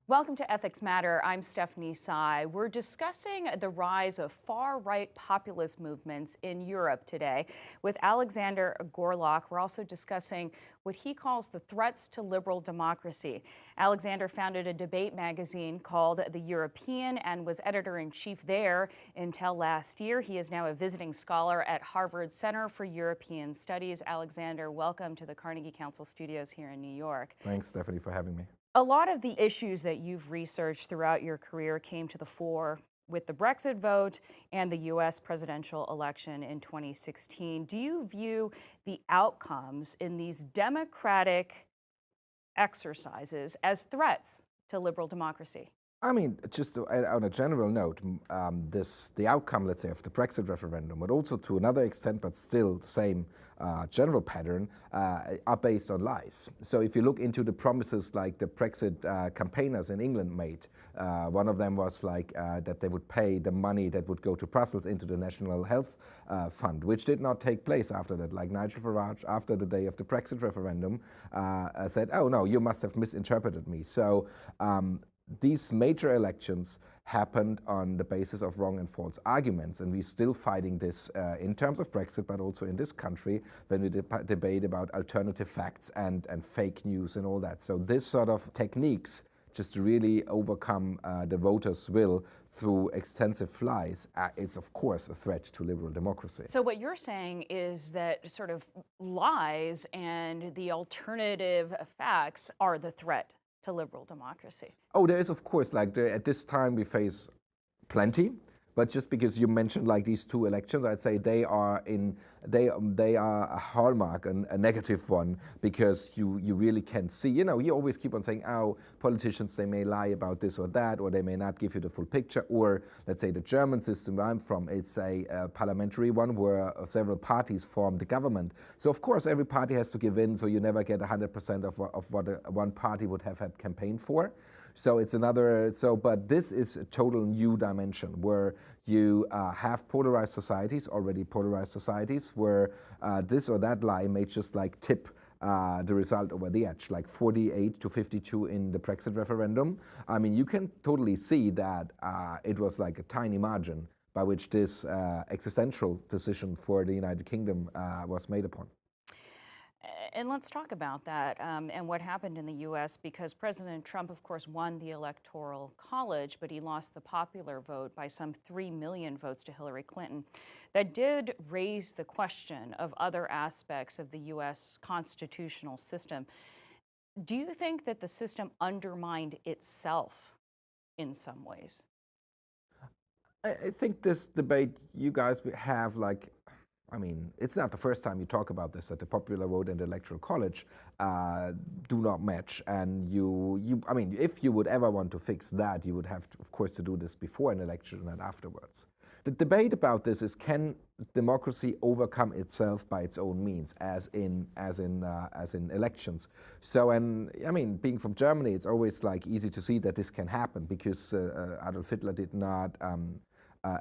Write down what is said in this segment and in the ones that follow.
Welcome to Ethics Matter. I'm Stephanie Tsai. We're discussing the rise of far-right populist movements in Europe today with Alexander Görlach. We're also discussing what he calls the threats to liberal democracy. Alexander founded a debate magazine called The European and was editor-in-chief there until last year. He is now a visiting scholar at Harvard Center for European Studies. Alexander, welcome to the Carnegie Council studios here in New York. Thanks, Stephanie, for having me. A lot of the issues that you've researched throughout your career came to the fore with the Brexit vote and the U.S. presidential election in 2016. Do you view the outcomes in these democratic exercises as threats to liberal democracy? I mean, just on a general note, the outcome, let's say, of the Brexit referendum, but also to another extent, but still the same general pattern, are based on lies. So if you look into the promises like the Brexit campaigners in England made, one of them was like that they would pay the money that would go to Brussels into the National Health Fund, which did not take place after that. Like Nigel Farage, after the day of the Brexit referendum, said, "Oh no, you must have misinterpreted me." So these major elections happened on the basis of wrong and false arguments, and we're still fighting this in terms of Brexit, but also in this country when we debate about alternative facts and fake news and all that. So this sort of techniques just to really overcome the voters' will through extensive lies is, of course, a threat to liberal democracy. So what you're saying is that sort of lies and the alternative facts are the threat to liberal democracy. Oh, there is, of course, like at this time we face plenty, but just because you mentioned like these two elections, I'd say they are a hallmark, a negative one, because you really can see, you always keep on saying, oh, politicians, they may lie about this or that, or they may not give you the full picture, or let's say the German system where I'm from, it's a parliamentary one where several parties form the government. So of course every party has to give in, so you never get 100% of what one party would have had campaigned for. So it's but this is a total new dimension where you have polarized societies, already polarized societies, where this or that lie may just like tip the result over the edge, like 48 to 52 in the Brexit referendum. I mean, you can totally see that it was like a tiny margin by which this existential decision for the United Kingdom was made upon. And let's talk about that and what happened in the U.S., because President Trump, of course, won the Electoral College, but he lost the popular vote by some 3 million votes to Hillary Clinton. That did raise the question of other aspects of the U.S. constitutional system. Do you think that the system undermined itself in some ways? I think this debate you guys have, like, I mean, it's not the first time you talk about this, that the popular vote and the Electoral College do not match. And I mean, if you would ever want to fix that, you would have to, of course, to do this before an election and afterwards. The debate about this is, can democracy overcome itself by its own means, as in elections? So, and I mean, being from Germany, it's always like easy to see that this can happen, because Adolf Hitler did not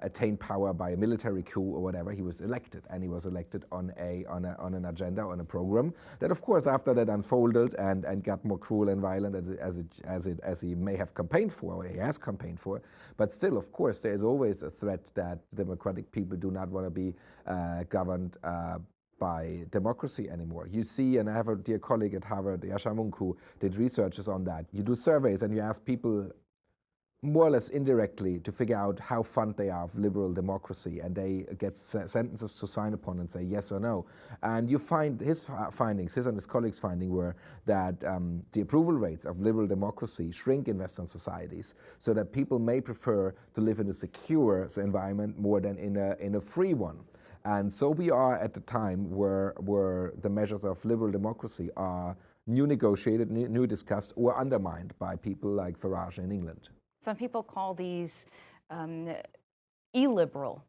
attain power by a military coup or whatever. He was elected, and he was elected on an agenda, on a program that, of course, after that unfolded and got more cruel and violent as he may have campaigned for, or he has campaigned for. But still, of course, there is always a threat that democratic people do not want to be governed by democracy anymore. You see, and I have a dear colleague at Harvard, Yasha Munk, who did researches on that. You do surveys and you ask people more or less indirectly to figure out how fond they are of liberal democracy, and they get sentences to sign upon and say yes or no. And you find his findings, his and his colleagues' findings were that the approval rates of liberal democracy shrink in Western societies, so that people may prefer to live in a secure environment more than in a free one. And so we are at the time where the measures of liberal democracy are new negotiated, new discussed, or undermined by people like Farage in England. Some people call these illiberal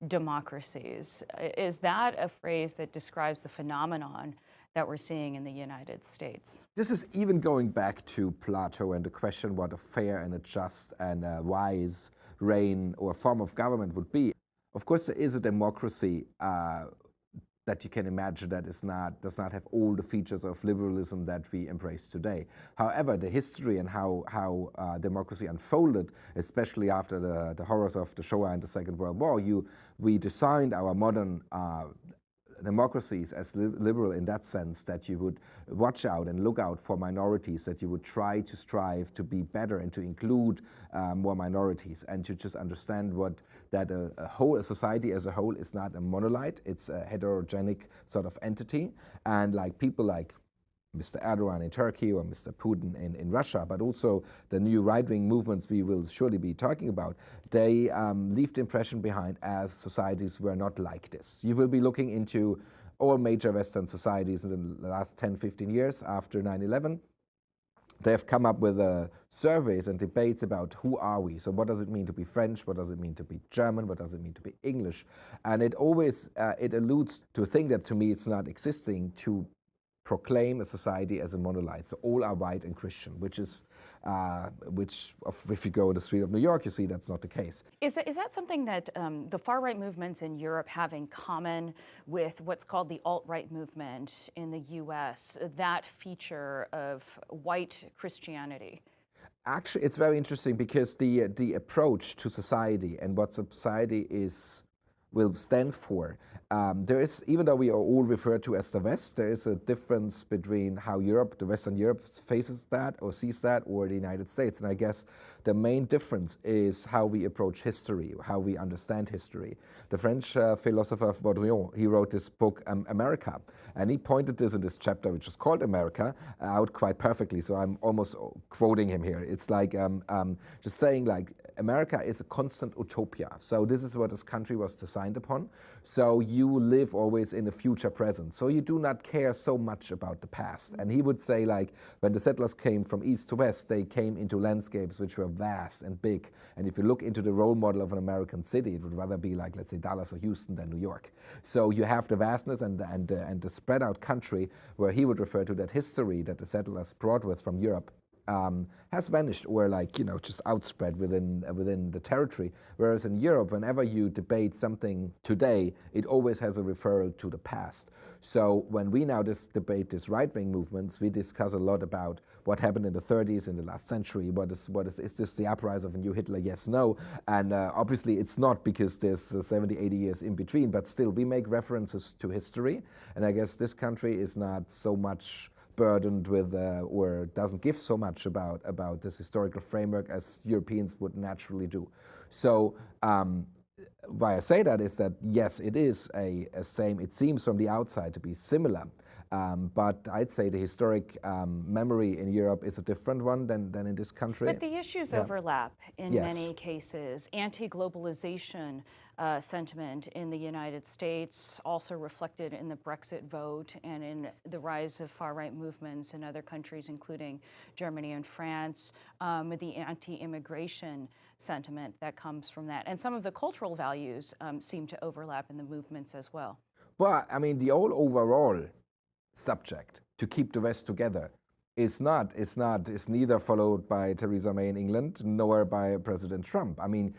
democracies. Is that a phrase that describes the phenomenon that we're seeing in the United States? This is even going back to Plato and the question what a fair and a just and a wise reign or form of government would be. Of course, there is a democracy that you can imagine that does not have all the features of liberalism that we embrace today. However, the history and how democracy unfolded, especially after the horrors of the Shoah and the Second World War, we designed our modern democracies as liberal in that sense, that you would watch out and look out for minorities, that you would try to strive to be better and to include more minorities, and to just understand that a society as a whole is not a monolith, it's a heterogenic sort of entity, and like people like Mr. Erdogan in Turkey or Mr. Putin in Russia, but also the new right-wing movements we will surely be talking about, they leave the impression behind as societies were not like this. You will be looking into all major Western societies in the last 10, 15 years after 9/11. They have come up with surveys and debates about who are we. So what does it mean to be French? What does it mean to be German? What does it mean to be English? And it always, it alludes to a thing that to me it's not existing, to proclaim a society as a monolith. So all are white and Christian, which if you go on the street of New York, you see that's not the case. Is that something that the far-right movements in Europe have in common with what's called the alt-right movement in the US, that feature of white Christianity? Actually, it's very interesting because the approach to society and what society will stand for. There is, even though we are all referred to as the West, there is a difference between how the Western Europe faces that or sees that, or the United States. And I guess the main difference is how we approach history, how we understand history. The French philosopher Baudrillard, he wrote this book, America, and he pointed this in this chapter, which is called America, out quite perfectly. So I'm almost quoting him here. It's like just saying like, America is a constant utopia. So this is what this country was designed upon. So you live always in the future present. So you do not care so much about the past. And he would say, like, when the settlers came from east to west, they came into landscapes which were vast and big. And if you look into the role model of an American city, it would rather be like, let's say, Dallas or Houston than New York. So you have the vastness and the spread out country, where he would refer to that history that the settlers brought with from Europe. Has vanished, or just outspread within the territory. Whereas in Europe, whenever you debate something today, it always has a referral to the past. So when we now debate these right-wing movements, we discuss a lot about what happened in the 30s, in the last century. Is this the uprising of a new Hitler? Yes, no. And obviously it's not, because there's 70, 80 years in between, but still we make references to history. And I guess this country is not so much burdened with or doesn't give so much about this historical framework as Europeans would naturally do. So why I say that is that, yes, it is a same, it seems from the outside to be similar, but I'd say the historic memory in Europe is a different one than in this country. But the issues overlap in many cases. Anti-globalization sentiment in the United States, also reflected in the Brexit vote and in the rise of far-right movements in other countries, including Germany and France, the anti-immigration sentiment that comes from that. And some of the cultural values seem to overlap in the movements as well. Well, I mean, the overall subject to keep the West together is neither followed by Theresa May in England nor by President Trump. I mean,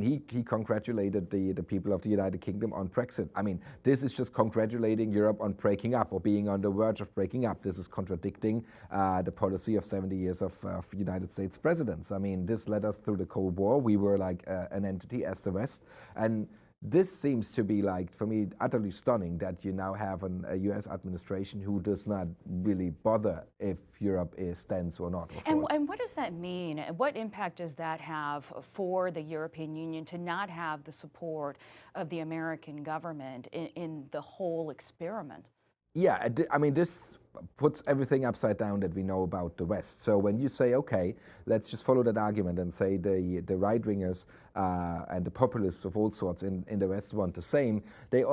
he congratulated the people of the United Kingdom on Brexit. I mean, this is just congratulating Europe on breaking up or being on the verge of breaking up. This is contradicting the policy of 70 years of United States presidents. I mean, this led us through the Cold War. We were like an entity as the West, and this seems to be, like, for me, utterly stunning that you now have a U.S. administration who does not really bother if Europe stands or not. And what does that mean? What impact does that have for the European Union to not have the support of the American government in the whole experiment? Yeah, I mean, this puts everything upside down that we know about the West. So when you say, okay, let's just follow that argument and say the right-wingers and the populists of all sorts in the West want the same, the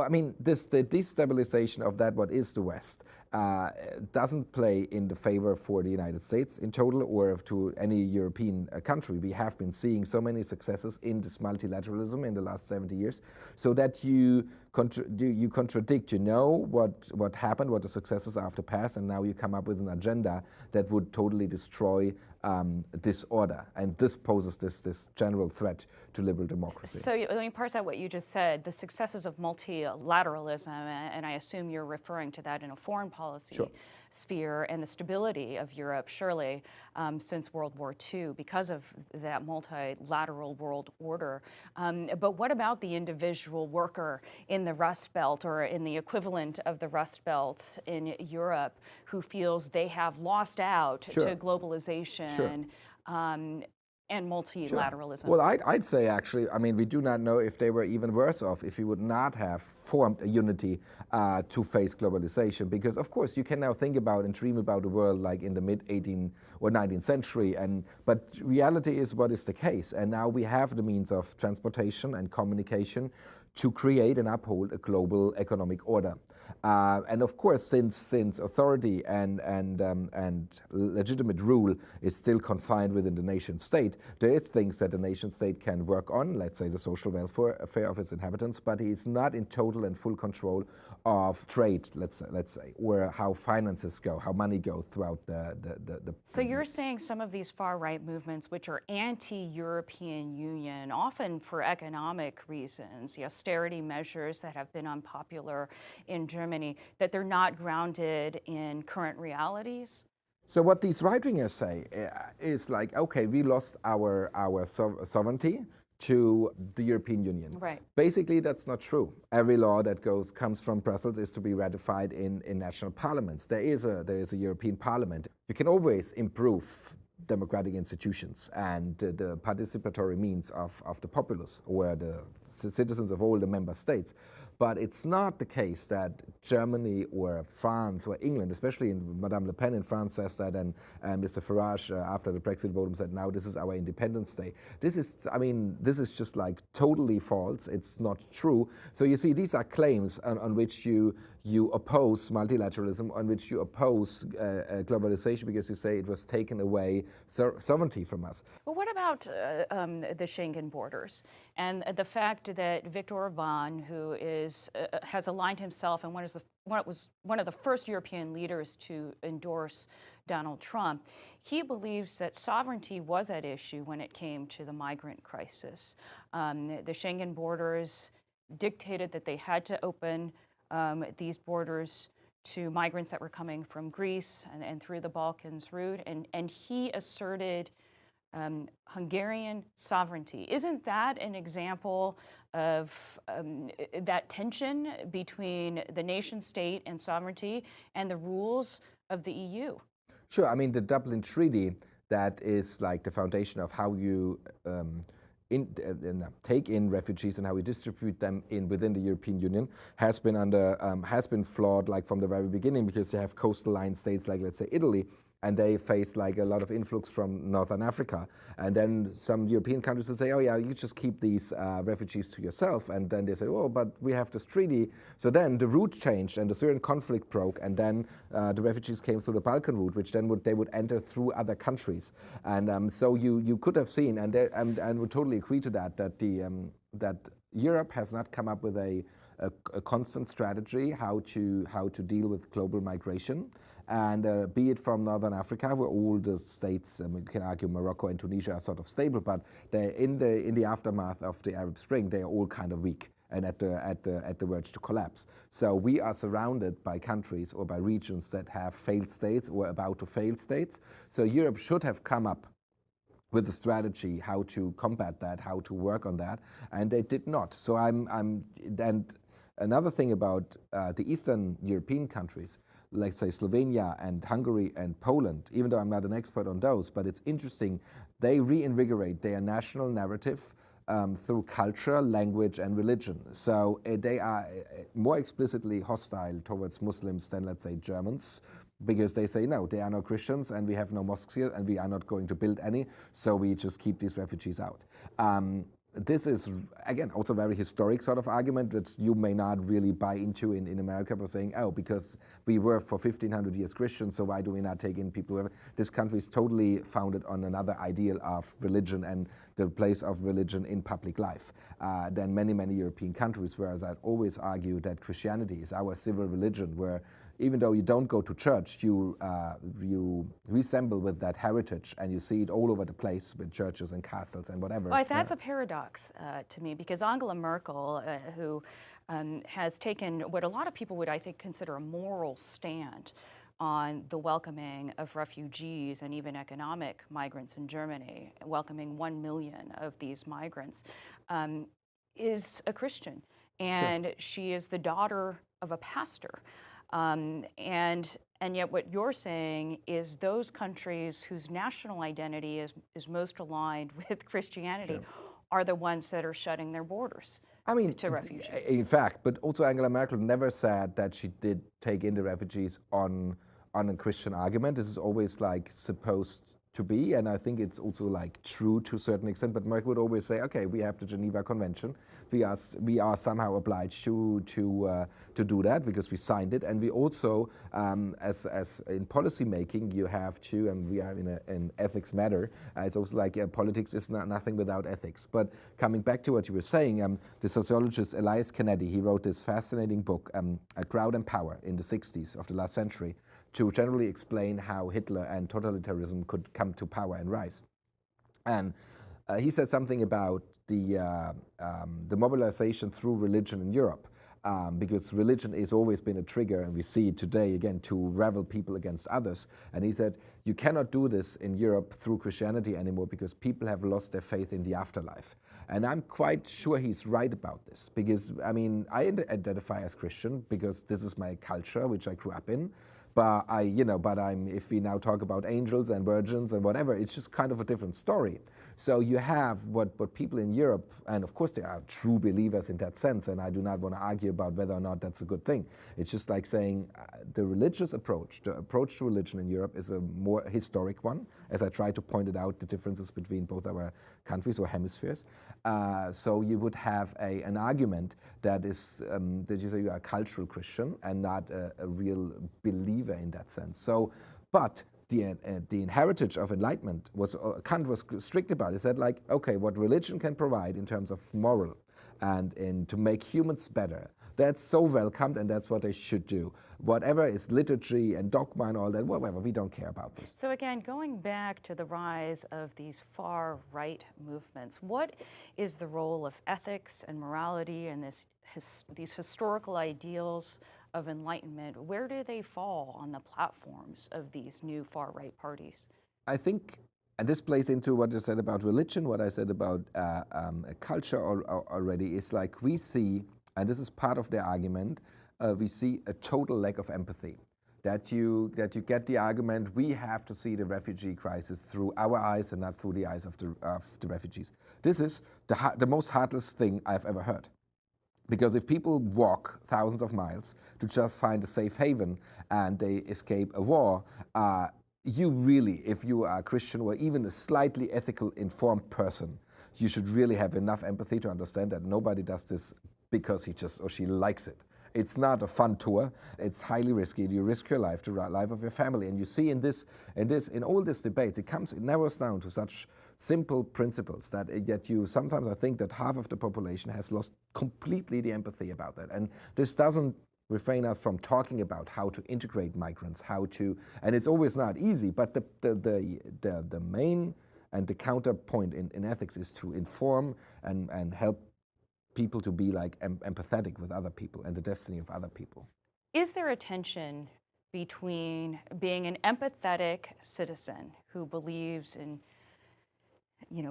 destabilization of that, what is the West, doesn't play in the favor for the United States in total or to any European country. We have been seeing so many successes in this multilateralism in the last 70 years, so that you contradict, you know what happened, what the successes are of the past, and now you come up with an agenda that would totally destroy this order. And this poses this general threat to liberal democracy. So let me parse out what you just said. The successes of multilateralism, and I assume you're referring to that in a foreign policy sphere, and the stability of Europe, surely, since World War II, because of that multilateral world order. But what about the individual worker in the Rust Belt or in the equivalent of the Rust Belt in Europe who feels they have lost out to globalization and multilateralism? Well, I'd say actually, I mean, we do not know if they were even worse off if we would not have formed a unity to face globalization. Because of course you can now think about and dream about a world like in the mid-18th or 19th century, but reality is what is the case. And now we have the means of transportation and communication to create and uphold a global economic order. And of course, since authority and legitimate rule is still confined within the nation state, there is things that the nation state can work on, let's say the social welfare of its inhabitants, but it's not in total and full control of trade, let's say, or how finances go, how money goes throughout the So you're saying some of these far-right movements, which are anti-European Union, often for economic reasons, the austerity measures that have been unpopular in Germany, that they're not grounded in current realities? So what these right-wingers say is like, okay, we lost our sovereignty to the European Union. Right. Basically, that's not true. Every law that comes from Brussels is to be ratified in national parliaments. There is a European Parliament. You can always improve democratic institutions and the participatory means of the populace or the citizens of all the member states. But it's not the case that Germany or France or England, especially Madame Le Pen in France says that, and Mr. Farage after the Brexit vote said, now this is our Independence Day. This is just like totally false. It's not true. So you see, these are claims on which you oppose multilateralism, on which you oppose globalization, because you say it was taken away sovereignty from us. But what about the Schengen borders and the fact that Viktor Orban, who has aligned himself and was one of the first European leaders to endorse Donald Trump, he believes that sovereignty was at issue when it came to the migrant crisis. The Schengen borders dictated that they had to open these borders to migrants that were coming from Greece and through the Balkans route, and he asserted Hungarian sovereignty. Isn't that an example of that tension between the nation state and sovereignty and the rules of the EU? Sure, I mean the Dublin Treaty, that is like the foundation of how you take in refugees and how we distribute them within the European Union, has been flawed like from the very beginning, because you have coastal states like, let's say, Italy, and they face like a lot of influx from Northern Africa. And then some European countries will say, oh yeah, you just keep these refugees to yourself. And then they say, oh, but we have this treaty. So then the route changed and the Syrian conflict broke, and then the refugees came through the Balkan route, which then they would enter through other countries. And so you could have seen, and would totally agree to that, that Europe has not come up with a constant strategy how to deal with global migration. And be it from Northern Africa, where all the states, we can argue Morocco and Tunisia are sort of stable, but in the aftermath of the Arab Spring, they are all kind of weak and at the verge to collapse. So we are surrounded by countries or by regions that have failed states or about to fail states. So Europe should have come up with a strategy how to combat that, how to work on that, and they did not. So and another thing about the Eastern European countries, like say Slovenia and Hungary and Poland, even though I'm not an expert on those, but it's interesting, they reinvigorate their national narrative through culture, language, and religion. So they are more explicitly hostile towards Muslims than, let's say, Germans, because they say, no, they are no Christians, and we have no mosques here, and we are not going to build any, so we just keep these refugees out. this is, again, also a very historic sort of argument that you may not really buy into in America, by saying, oh, because we were for 1,500 years Christians, so why do we not take in people who have... This country is totally founded on another ideal of religion and the place of religion in public life than many, many European countries, whereas I'd always argue that Christianity is our civil religion, where even though you don't go to church, you resemble with that heritage, and you see it all over the place with churches and castles and whatever. Well, that's a paradox to me, because Angela Merkel, who has taken what a lot of people would, I think, consider a moral stand on the welcoming of refugees and even economic migrants in Germany, welcoming 1 million of these migrants, is a Christian. And sure, she is the daughter of a pastor. And yet what you're saying is those countries whose national identity is most aligned with Christianity sure, are the ones that are shutting their borders to refugees. In fact, but also Angela Merkel never said that she did take in the refugees on a Christian argument. This is always like supposed to be, and I think it's also like true to a certain extent, but Merkel would always say, okay, we have the Geneva Convention. We are somehow obliged to do that because we signed it, and we also, as in policy making, you have to, and we are in an ethics matter. It's also like politics is nothing without ethics. But coming back to what you were saying, the sociologist Elias Kennedy, he wrote this fascinating book, A Crowd and Power, in the 60s of the last century, to generally explain how Hitler and totalitarianism could come to power and rise. And he said something about the mobilization through religion in Europe, because religion has always been a trigger, and we see it today again, to rebel people against others. And he said, you cannot do this in Europe through Christianity anymore because people have lost their faith in the afterlife. And I'm quite sure he's right about this, because I mean, I identify as Christian because this is my culture, which I grew up in. But if we now talk about angels and virgins and whatever, it's just kind of a different story. So you have what people in Europe, and of course they are true believers in that sense, and I do not want to argue about whether or not that's a good thing. It's just like saying the religious approach, the approach to religion in Europe is a more historic one, as I try to point it out, the differences between both our countries or hemispheres. So you would have an argument that is that you say you are a cultural Christian and not a real believer in that sense. So, but the heritage of enlightenment was, Kant was strict about it. He said, like, okay, what religion can provide in terms of moral and to make humans better, that's so welcomed, and that's what they should do. Whatever is liturgy and dogma and all that, whatever, we don't care about this. So again, going back to the rise of these far-right movements, what is the role of ethics and morality and these historical ideals of enlightenment? Where do they fall on the platforms of these new far-right parties? I think, and this plays into what I said about religion, what I said about culture already, is like we see, and this is part of their argument, we see a total lack of empathy. That you get the argument, we have to see the refugee crisis through our eyes and not through the eyes of the refugees. This is the most heartless thing I've ever heard. Because if people walk thousands of miles to just find a safe haven and they escape a war, you really, if you are a Christian or even a slightly ethical informed person, you should really have enough empathy to understand that nobody does this because he just or she likes it. It's not a fun tour. It's highly risky. You risk your life, the life of your family. And you see in all these debates, it narrows down to such simple principles that yet sometimes I think that half of the population has lost completely the empathy about that. And this doesn't refrain us from talking about how to integrate migrants, and it's always not easy, but the main and the counterpoint in ethics is to inform and help people to be like empathetic with other people and the destiny of other people. Is there a tension between being an empathetic citizen who believes in,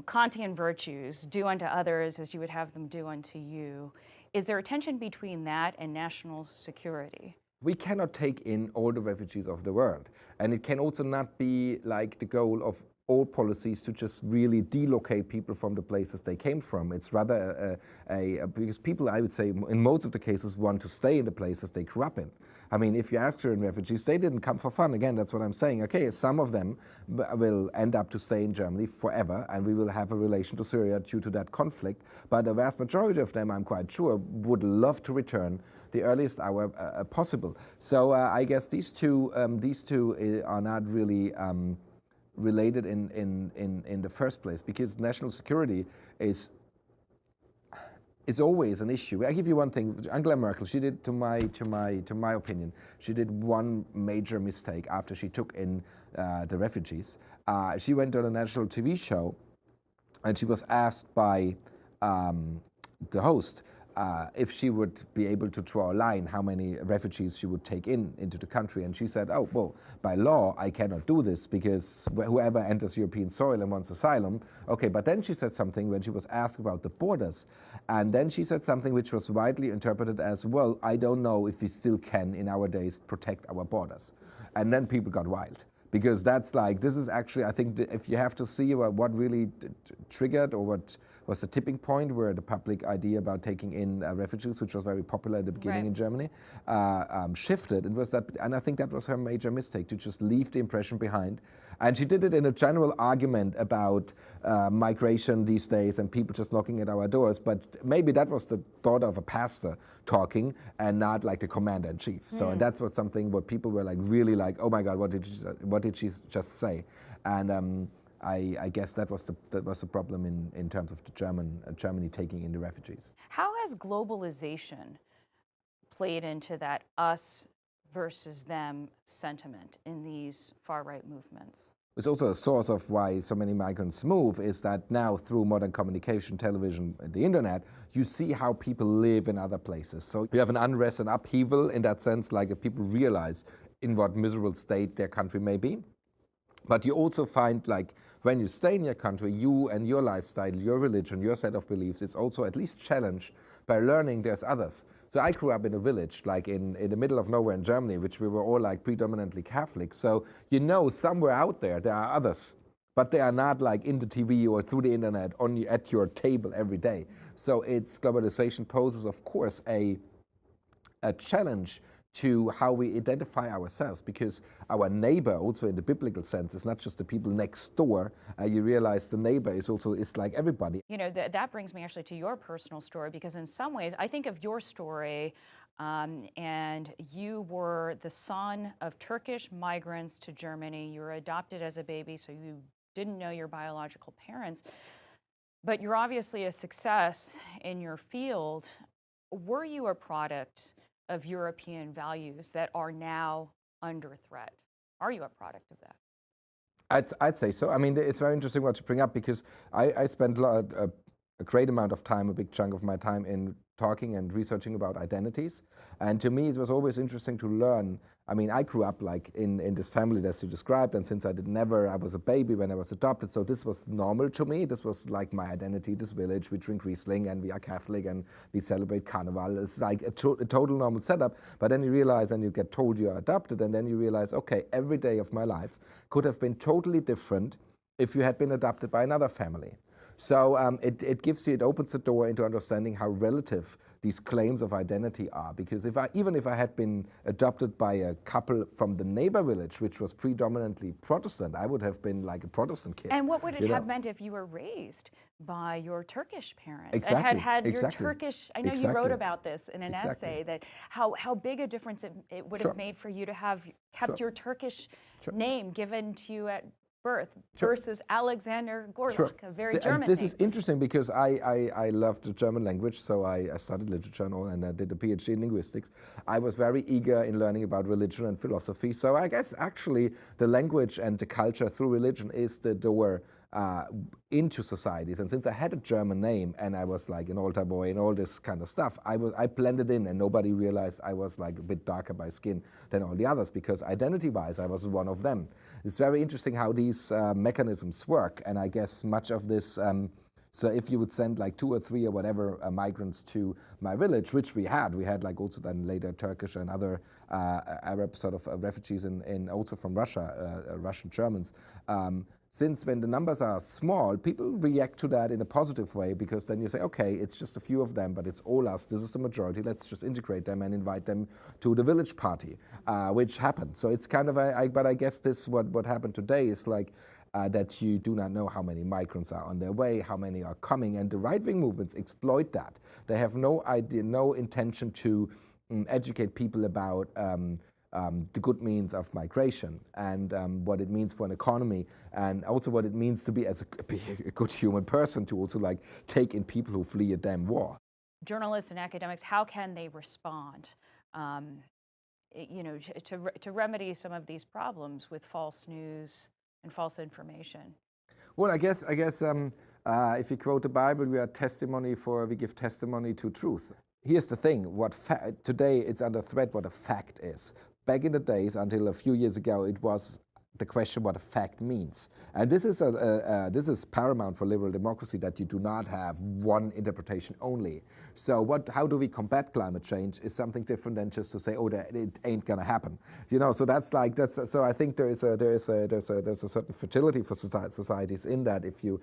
Kantian virtues, do unto others as you would have them do unto you? Is there a tension between that and national security? We cannot take in all the refugees of the world, and it can also not be like the goal of all policies to just really delocate people from the places they came from. It's rather because people, I would say, in most of the cases, want to stay in the places they grew up in. I mean, if you ask Syrian refugees, they didn't come for fun. Again, that's what I'm saying. Okay, some of them will end up to stay in Germany forever, and we will have a relation to Syria due to that conflict. But the vast majority of them, I'm quite sure, would love to return the earliest hour possible. So I guess these two are not really related in the first place, because national security is always an issue. I give you one thing. Angela Merkel, she did, to my opinion, she did one major mistake after she took in the refugees. She went on a national TV show, and she was asked by the host if she would be able to draw a line how many refugees she would take into the country. And she said, oh, well, by law, I cannot do this because whoever enters European soil and wants asylum. Okay, but then she said something when she was asked about the borders. And then she said something which was widely interpreted as, well, I don't know if we still can, in our days, protect our borders. And then people got wild. Because that's like, this is actually, I think, if you have to see what really triggered or what was the tipping point where the public idea about taking in refugees, which was very popular at the beginning in Germany, shifted. It was that, and I think that was her major mistake, to just leave the impression behind. And she did it in a general argument about migration these days and people just knocking at our doors. But maybe that was the daughter of a pastor talking and not like the commander-in-chief. So and that's what people were like, really like, oh my God, what did she just say? And I guess that was the problem in terms of the Germany taking in the refugees. How has globalization played into that us versus them sentiment in these far-right movements? It's also a source of why so many migrants move, is that now through modern communication, television, and the internet, you see how people live in other places. So you have an unrest and upheaval in that sense, like if people realize in what miserable state their country may be. But you also find, like, when you stay in your country, you and your lifestyle, your religion, your set of beliefs, it's also at least challenged by learning there's others. So I grew up in a village, like in the middle of nowhere in Germany, which we were all like predominantly Catholic. So you know somewhere out there are others, but they are not like in the TV or through the internet at your table every day. So globalization poses, of course, a challenge to how we identify ourselves, because our neighbor, also in the biblical sense, is not just the people next door. You realize the neighbor is like everybody. You know, that brings me actually to your personal story, because in some ways, I think of your story, and you were the son of Turkish migrants to Germany. You were adopted as a baby, so you didn't know your biological parents, but you're obviously a success in your field. Were you a product of European values that are now under threat? Are you a product of that? I'd say so. I mean, it's very interesting what you bring up, because I spent a great amount of time, a big chunk of my time, in talking and researching about identities. And to me, it was always interesting to learn. I mean, I grew up like in this family that you described, and since I was a baby when I was adopted, so this was normal to me. This was like my identity, this village, we drink Riesling and we are Catholic and we celebrate Carnival. It's like a total normal setup. But then you realize, and you get told you're adopted, and then you realize, okay, every day of my life could have been totally different if you had been adopted by another family. So it opens the door into understanding how relative these claims of identity are. Because even if I had been adopted by a couple from the neighbor village, which was predominantly Protestant, I would have been like a Protestant kid. And what would it have meant if you were raised by your Turkish parents? Exactly. And had your Exactly. Turkish, I know you wrote about this in an essay, that how big a difference it would have made for you to have kept your Turkish name given to you at birth versus Alexander Görlach, a very German This name. is interesting because I loved the German language, so I studied literature and all, and I did a PhD in linguistics. I was very eager in learning about religion and philosophy, so I guess actually the language and the culture through religion is the door into societies. And since I had a German name and I was like an altar boy and all this kind of stuff, I blended in, and nobody realized I was like a bit darker by skin than all the others, because identity-wise I was one of them. It's very interesting how these mechanisms work, and I guess much of this, so if you would send like 2 or 3 or whatever migrants to my village, which we had like also then later Turkish and other Arab sort of refugees also from Russia, Russian Germans, since when the numbers are small, people react to that in a positive way, because then you say, okay, it's just a few of them, but it's all us. This is the majority. Let's just integrate them and invite them to the village party, which happened. So it's kind of but I guess this what happened today is like that you do not know how many migrants are on their way, how many are coming, and the right-wing movements exploit that. They have no idea, no intention to educate people about the good means of migration and what it means for an economy, and also what it means to be a good human person, to also like take in people who flee a damn war. Journalists and academics, how can they respond, to remedy some of these problems with false news and false information? Well, I guess if you quote the Bible, we give testimony to truth. Here's the thing: today it's under threat what a fact is. Back in the days, until a few years ago, it was the question what a fact means. And this is paramount for liberal democracy, that you do not have one interpretation only. So how do we combat climate change is something different than just to say, oh, it ain't gonna happen. So so I think there's a certain fragility for societies in that if you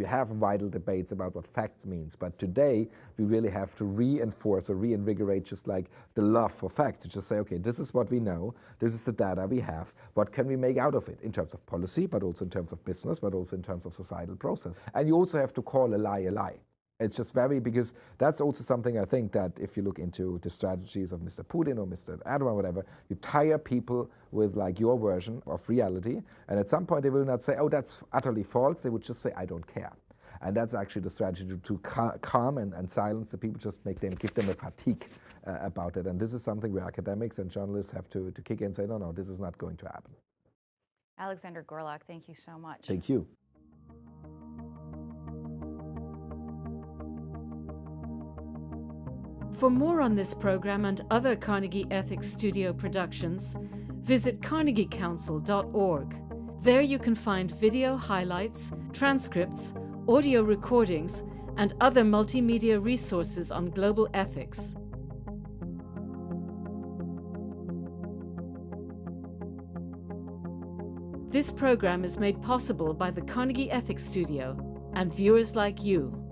have vital debates about what facts means. But today we really have to reinforce or reinvigorate just like the love for facts, to just say, okay, this is what we know, this is the data we have, what can we make out of it in terms of policy, but also in terms of business, but also in terms of societal process. And you also have to call a lie a lie. It's just because that's also something I think that if you look into the strategies of Mr. Putin or Mr. Erdogan, whatever, you tire people with like your version of reality, and at some point they will not say, oh, that's utterly false. They would just say, I don't care. And that's actually the strategy to calm and silence the people, just give them a fatigue about it. And this is something where academics and journalists have to kick in and say, no, this is not going to happen. Alexander Görlach, thank you so much. Thank you. For more on this program and other Carnegie Ethics Studio productions, visit carnegiecouncil.org. There you can find video highlights, transcripts, audio recordings, and other multimedia resources on global ethics. This program is made possible by the Carnegie Ethics Studio and viewers like you.